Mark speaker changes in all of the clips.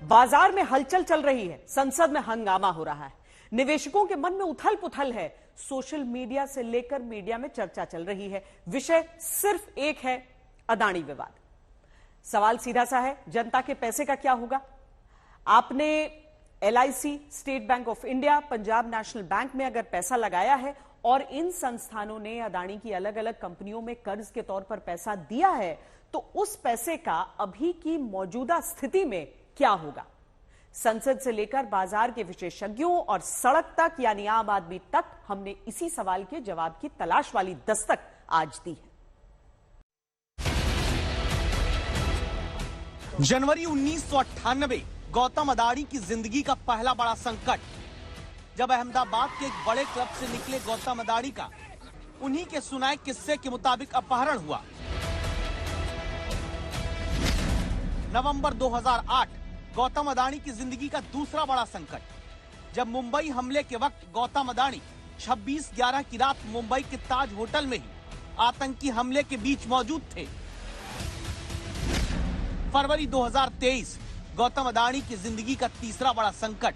Speaker 1: बाजार में हलचल चल रही है, संसद में हंगामा हो रहा है, निवेशकों के मन में उथल पुथल है, सोशल मीडिया से लेकर मीडिया में चर्चा चल रही है। विषय सिर्फ एक है, अदानी विवाद। सवाल सीधा सा है, जनता के पैसे का क्या होगा? आपने LIC, state bank of India, Punjab national bank में अगर पैसा लगाया है और इन संस्थानों ने अदानी की अलग अलग कंपनियों में कर्ज के तौर पर पैसा दिया है, तो उस पैसे का अभी की मौजूदा स्थिति में क्या होगा? संसद से लेकर बाजार के विशेषज्ञों और सड़क तक यानी आम आदमी तक हमने इसी सवाल के जवाब की तलाश वाली दस्तक आज दी है।
Speaker 2: जनवरी 1998 गौतम अदानी की जिंदगी का पहला बड़ा संकट, जब अहमदाबाद के एक बड़े क्लब से निकले गौतम अदानी का उन्हीं के सुनाए किस्से के मुताबिक अपहरण हुआ। नवंबर 2008 गौतम अदानी की जिंदगी का दूसरा बड़ा संकट, जब मुंबई हमले के वक्त गौतम अदानी 26/11 की रात मुंबई के ताज होटल में ही आतंकी हमले के बीच मौजूद थे। फरवरी 2023 गौतम अदानी की जिंदगी का तीसरा बड़ा संकट,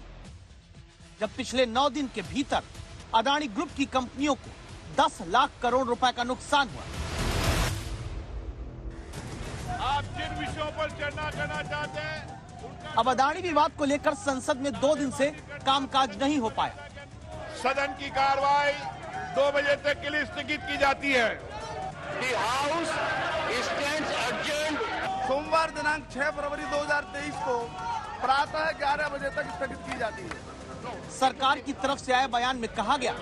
Speaker 2: जब पिछले 9 दिन के भीतर अदानी ग्रुप की कंपनियों को 10 लाख करोड़ रुपए का नुकसान हुआ।
Speaker 3: आप जिन विषयों पर चर्चा करना चाहते हैं
Speaker 2: अब अदानी विवाद को लेकर संसद में 2 दिन से कामकाज नहीं हो पाया।
Speaker 3: सदन की कार्रवाई 2 बजे तक के लिए स्थगित की जाती है।
Speaker 4: House stands adjourned.
Speaker 3: सोमवार दिनांक 6 फरवरी 2023 को प्रातः 11 बजे तक स्थगित की जाती है।
Speaker 2: सरकार की तरफ से आए बयान में कहा गया,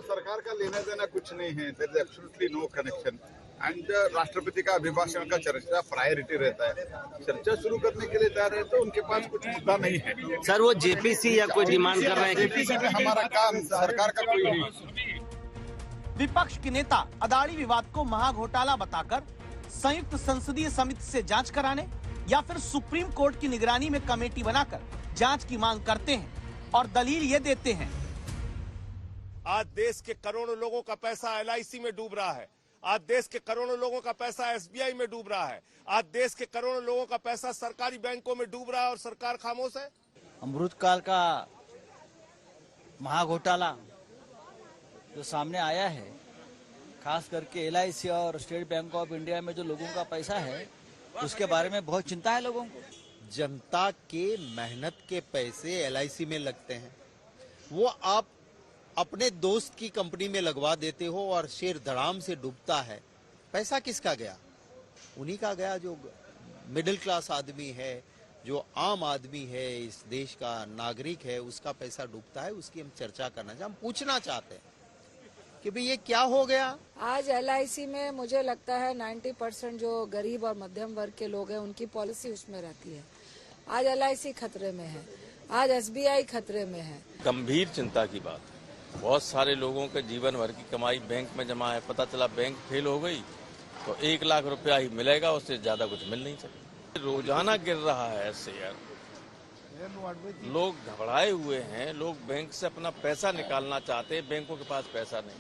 Speaker 5: सरकार का लेना देना कुछ नहीं है, there is absolutely no connection and राष्ट्रपति का अभिभाषण का चर्चा प्रायोरिटी रहता है। चर्चा शुरू करने के लिए तैयार है तो उनके पास कुछ मुद्दा नहीं है।
Speaker 4: सर वो जेपीसी या कोई डिमांड कर रहे हैं?
Speaker 5: जेपीसी में हमारा काम, सरकार का कोई नहीं।
Speaker 2: विपक्ष के नेता अदानी विवाद को महाघोटाला बताकर संयुक्त संसदीय समिति से जांच कराने या फिर सुप्रीम कोर्ट की निगरानी में कमेटी बनाकर जांच की मांग करते हैं और दलील ये देते हैं,
Speaker 3: आज देश के करोड़ों लोगों का पैसा LIC में डूब रहा है, आज देश के करोड़ों लोगों का पैसा SBI में डूब रहा है, आज देश के करोड़ों लोगों का पैसा सरकारी बैंकों में डूब रहा है और सरकार खामोश है।
Speaker 6: अमृतकाल का महाघोटाला जो सामने आया है, खास करके LIC और स्टेट बैंक ऑफ इंडिया में जो लोगों का पैसा है, उसके बारे में बहुत चिंता है लोगों को।
Speaker 7: जनता के मेहनत के पैसे LIC में लगते हैं, वो आप अपने दोस्त की कंपनी में लगवा देते हो और शेयर धड़ाम से डूबता है। पैसा किसका गया? उन्हीं का गया जो मिडिल क्लास आदमी है, जो आम आदमी है, इस देश का नागरिक है, उसका पैसा डूबता है। उसकी हम चर्चा करना चाहते हैं, हम पूछना चाहते हैं कि भाई ये क्या हो गया।
Speaker 8: आज LIC में मुझे लगता है 90% जो गरीब और मध्यम वर्ग के लोग हैं उनकी पॉलिसी उसमें रहती है। आज LIC खतरे में है, आज SBI खतरे में है।
Speaker 9: गंभीर चिंता की बात, बहुत सारे लोगों के जीवन भर की कमाई बैंक में जमा है, पता चला बैंक फेल हो गई तो 1 लाख रुपया ही मिलेगा, उससे ज्यादा कुछ मिल नहीं सकता। रोजाना गिर रहा है ऐसे यार, लोग घबराए हुए हैं, लोग बैंक से अपना पैसा निकालना चाहते हैं, बैंकों के पास पैसा नहीं,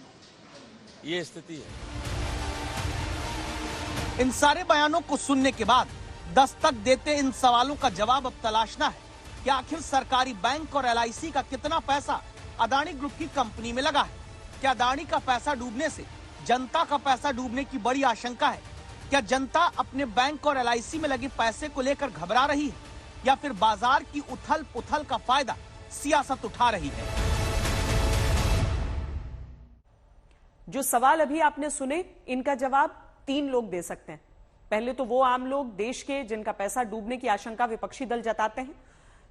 Speaker 9: ये स्थिति है।
Speaker 2: इन सारे बयानों को सुनने के बाद दस्तक देते इन सवालों का जवाब अब तलाशना है कि आखिर सरकारी बैंक और LIC का कितना पैसा अदानी ग्रुप की कंपनी में लगा है। क्या अदानी का पैसा डूबने से जनता का पैसा डूबने की बड़ी आशंका है? क्या जनता अपने बैंक और LIC में लगे पैसे को लेकर घबरा रही है, या फिर बाजार की उथल पुथल का फायदा सियासत उठा रही है?
Speaker 1: जो सवाल अभी आपने सुने, इनका जवाब 3 लोग दे सकते हैं। पहले तो वो आम लोग देश के जिनका पैसा डूबने की आशंका विपक्षी दल जताते हैं।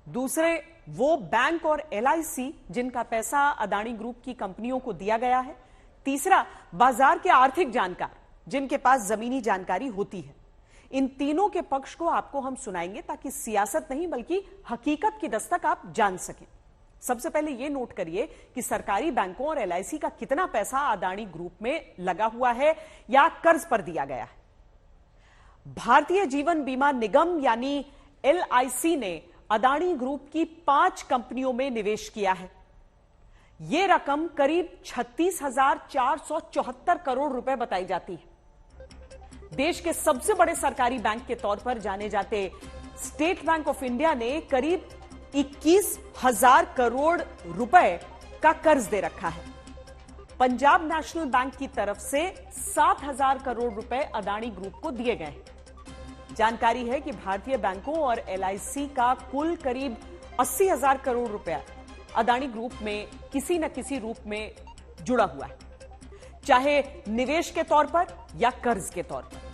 Speaker 1: दूसरे वो बैंक और LIC जिनका पैसा अदानी ग्रुप की कंपनियों को दिया गया है। तीसरा बाजार के आर्थिक जानकार जिनके पास जमीनी जानकारी होती है। इन तीनों के पक्ष को आपको हम सुनाएंगे ताकि सियासत नहीं बल्कि हकीकत की दस्तक आप जान सकें। सबसे पहले यह नोट करिए कि सरकारी बैंकों और LIC का कितना पैसा अदानी ग्रुप में लगा हुआ है या कर्ज पर दिया गया है। भारतीय जीवन बीमा निगम यानी LIC ने अदानी ग्रुप की 5 कंपनियों में निवेश किया है। यह रकम करीब 36,474 करोड़ रुपए बताई जाती है। देश के सबसे बड़े सरकारी बैंक के तौर पर जाने जाते स्टेट बैंक ऑफ इंडिया ने करीब 21,000 करोड़ रुपए का कर्ज दे रखा है। पंजाब नेशनल बैंक की तरफ से 7,000 करोड़ रुपए अदानी ग्रुप को दिए गए हैं। जानकारी है कि भारतीय बैंकों और एलआईसी का कुल करीब 80,000 करोड़ रुपया अदानी ग्रुप में किसी न किसी रूप में जुड़ा हुआ है, चाहे निवेश के तौर पर या कर्ज के तौर पर।